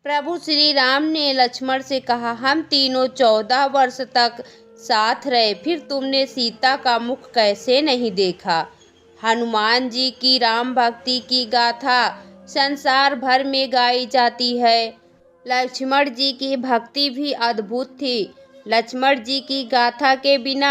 प्रभु श्री राम ने लक्ष्मण से कहा, हम तीनों 14 वर्ष तक साथ रहे, फिर तुमने सीता का मुख कैसे नहीं देखा। हनुमान जी की राम भक्ति की गाथा संसार भर में गाई जाती है। लक्ष्मण जी की भक्ति भी अद्भुत थी। लक्ष्मण जी की गाथा के बिना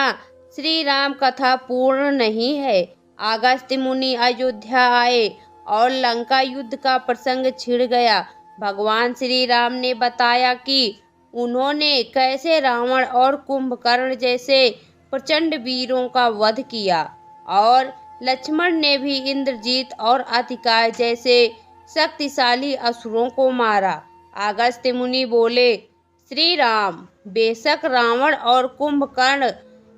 श्री राम कथा पूर्ण नहीं है। अगस्त्य मुनि अयोध्या आए और लंका युद्ध का प्रसंग छिड़ गया। भगवान श्री राम ने बताया कि उन्होंने कैसे रावण और कुंभकर्ण जैसे प्रचंड वीरों का वध किया और लक्ष्मण ने भी इंद्रजीत और अतिकाय जैसे शक्तिशाली असुरों को मारा। अगस्त्य मुनि बोले, श्री राम, बेशक रावण और कुंभकर्ण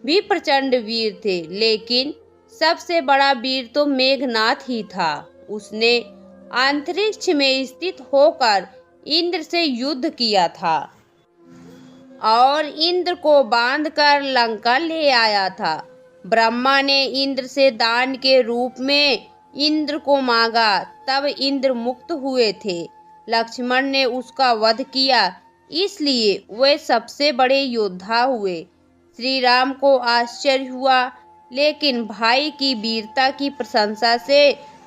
भी प्रचंड वीर थे, लेकिन सबसे बड़ा वीर तो मेघनाथ ही था। उसने अंतरिक्ष में स्थित होकर इंद्र से युद्ध किया था और इंद्र को बांधकर लंका ले आया था। ब्रह्मा ने इंद्र से दान के रूप में इंद्र को मांगा, तब इंद्र मुक्त हुए थे। लक्ष्मण ने उसका वध किया, इसलिए वे सबसे बड़े योद्धा हुए। श्री राम को आश्चर्य हुआ, लेकिन भाई की वीरता की प्रशंसा से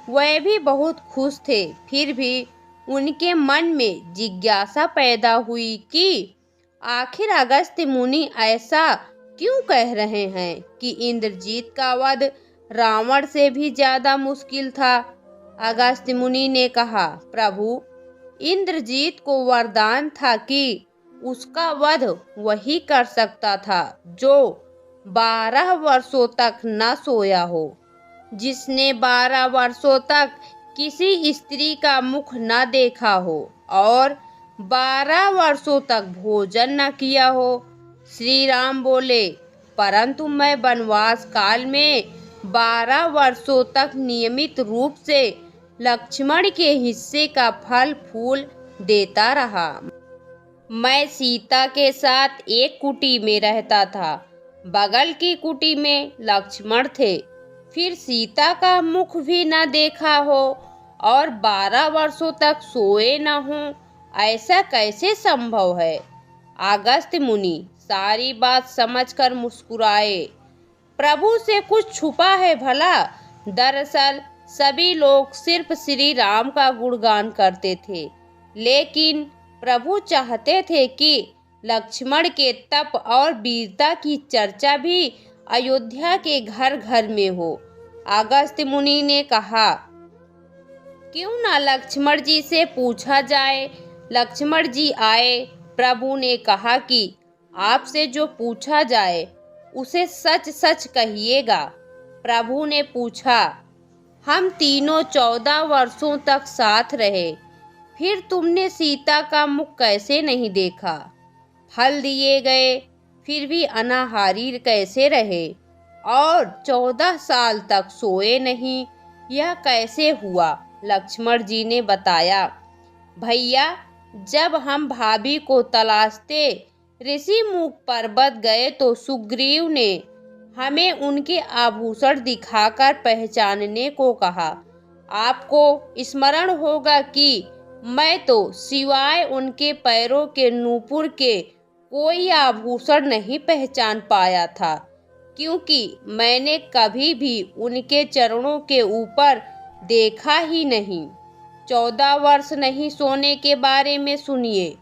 वे भी बहुत खुश थे। फिर भी उनके मन में जिज्ञासा पैदा हुई कि आखिर अगस्त्य मुनि ऐसा क्यों कह रहे हैं कि इंद्रजीत का वध रावण से भी ज्यादा मुश्किल था। अगस्त्य मुनि ने कहा, प्रभु, इंद्रजीत को वरदान था कि उसका वध वही कर सकता था जो 12 वर्षों तक न सोया हो, जिसने 12 वर्षों तक किसी स्त्री का मुख न देखा हो और 12 वर्षों तक भोजन न किया हो। श्री राम बोले, परंतु मैं वनवास काल में 12 वर्षों तक नियमित रूप से लक्ष्मण के हिस्से का फल फूल देता रहा। मैं सीता के साथ एक कुटी में रहता था, बगल की कुटी में लक्ष्मण थे। फिर सीता का मुख भी न देखा हो और 12 वर्षों तक सोए न हो, ऐसा कैसे संभव है। अगस्त्य मुनि सारी बात समझकर मुस्कुराए। प्रभु से कुछ छुपा है भला। दरअसल सभी लोग सिर्फ श्री राम का गुणगान करते थे, लेकिन प्रभु चाहते थे कि लक्ष्मण के तप और वीरता की चर्चा भी अयोध्या के घर घर में हो। अगस्त्य मुनि ने कहा, क्यों ना लक्ष्मण जी से पूछा जाए। लक्ष्मण जी आए। प्रभु ने कहा कि आपसे जो पूछा जाए उसे सच सच कहिएगा। प्रभु ने पूछा, हम तीनों 14 वर्षों तक साथ रहे, फिर तुमने सीता का मुख कैसे नहीं देखा। फल दिए गए, फिर भी अनाहारी कैसे रहे और 14 साल तक सोए नहीं, यह कैसे हुआ। लक्ष्मण जी ने बताया, भैया, जब हम भाभी को तलाशते ऋषिमुख पर्वत गए तो सुग्रीव ने हमें उनके आभूषण दिखाकर पहचानने को कहा। आपको स्मरण होगा कि मैं तो सिवाय उनके पैरों के नूपुर के कोई आभूषण नहीं पहचान पाया था, क्योंकि मैंने कभी भी उनके चरणों के ऊपर देखा ही नहीं। 14 वर्ष नहीं सोने के बारे में सुनिए।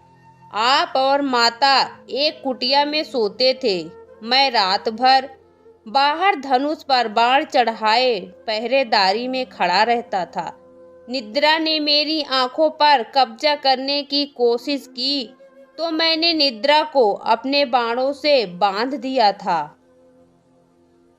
आप और माता एक कुटिया में सोते थे। मैं रात भर बाहर धनुष पर बाण चढ़ाए पहरेदारी में खड़ा रहता था। निद्रा ने मेरी आंखों पर कब्जा करने की कोशिश की तो मैंने निद्रा को अपने बाणों से बांध दिया था।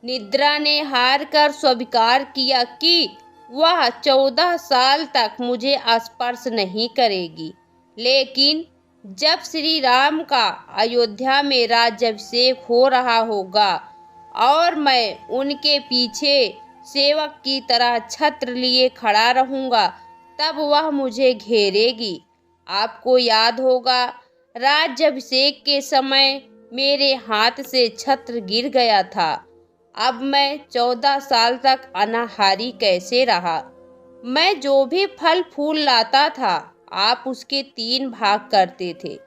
निद्रा ने हार कर स्वीकार किया कि वह 14 साल तक मुझे स्पर्श नहीं करेगी, लेकिन जब श्री राम का अयोध्या में राज्याभिषेक हो रहा होगा और मैं उनके पीछे सेवक की तरह छत्र लिए खड़ा रहूंगा, तब वह मुझे घेरेगी। आपको याद होगा, राज्याभिषेक के समय मेरे हाथ से छत्र गिर गया था। अब मैं 14 साल तक अनाहारी कैसे रहा। मैं जो भी फल फूल लाता था आप उसके 3 भाग करते थे।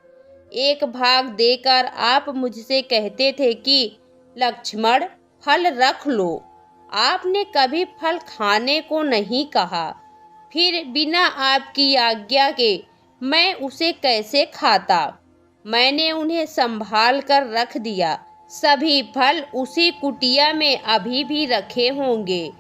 एक भाग देकर आप मुझसे कहते थे कि लक्ष्मण, फल रख लो। आपने कभी फल खाने को नहीं कहा। फिर बिना आपकी आज्ञा के मैं उसे कैसे खाता? मैंने उन्हें संभाल कर रख दिया। सभी फल उसी कुटिया में अभी भी रखे होंगे।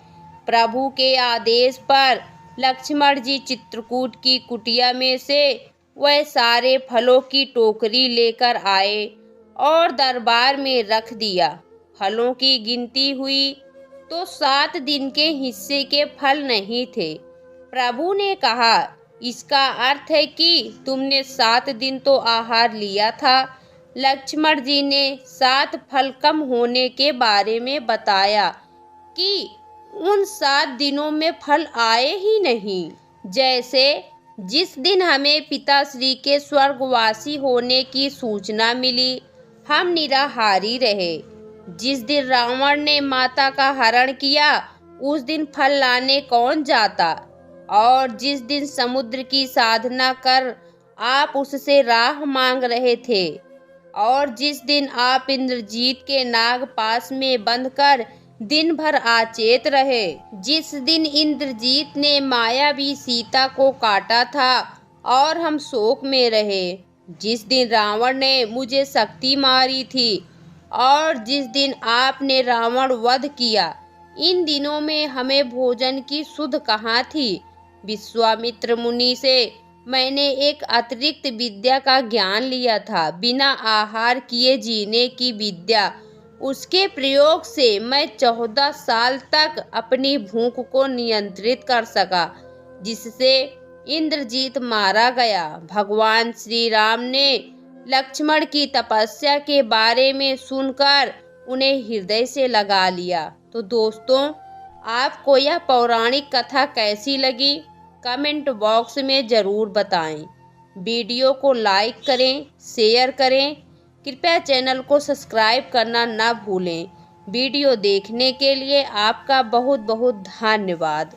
प्रभु के आदेश पर लक्ष्मण जी चित्रकूट की कुटिया में से वह सारे फलों की टोकरी लेकर आए और दरबार में रख दिया। फलों की गिनती हुई तो 7 दिन के हिस्से के फल नहीं थे। प्रभु ने कहा, इसका अर्थ है कि तुमने 7 दिन तो आहार लिया था। लक्ष्मण जी ने 7 फल कम होने के बारे में बताया कि उन 7 दिनों में फल आए ही नहीं। जैसे जिस दिन हमें पिताश्री के स्वर्गवासी होने की सूचना मिली, हम निराहारी रहे। जिस दिन रावण ने माता का हरण किया, उस दिन फल लाने कौन जाता? और जिस दिन समुद्र की साधना कर आप उससे राह मांग रहे थे, और जिस दिन आप इंद्रजीत के नागपाश में बंधकर दिन भर अचेत रहे, जिस दिन इंद्रजीत ने मायावी सीता को काटा था और हम शोक में रहे, जिस दिन रावण ने मुझे शक्ति मारी थी और जिस दिन आपने रावण वध किया, इन दिनों में हमें भोजन की सुध कहाँ थी? विश्वामित्र मुनि से मैंने एक अतिरिक्त विद्या का ज्ञान लिया था, बिना आहार किए जीने की विद्या। उसके प्रयोग से मैं 14 साल तक अपनी भूख को नियंत्रित कर सका, जिससे इंद्रजीत मारा गया। भगवान श्री राम ने लक्ष्मण की तपस्या के बारे में सुनकर उन्हें हृदय से लगा लिया। तो दोस्तों, आपको यह पौराणिक कथा कैसी लगी? कमेंट बॉक्स में ज़रूर बताएं। वीडियो को लाइक करें, शेयर करें। कृपया चैनल को सब्सक्राइब करना ना भूलें। वीडियो देखने के लिए आपका बहुत बहुत धन्यवाद।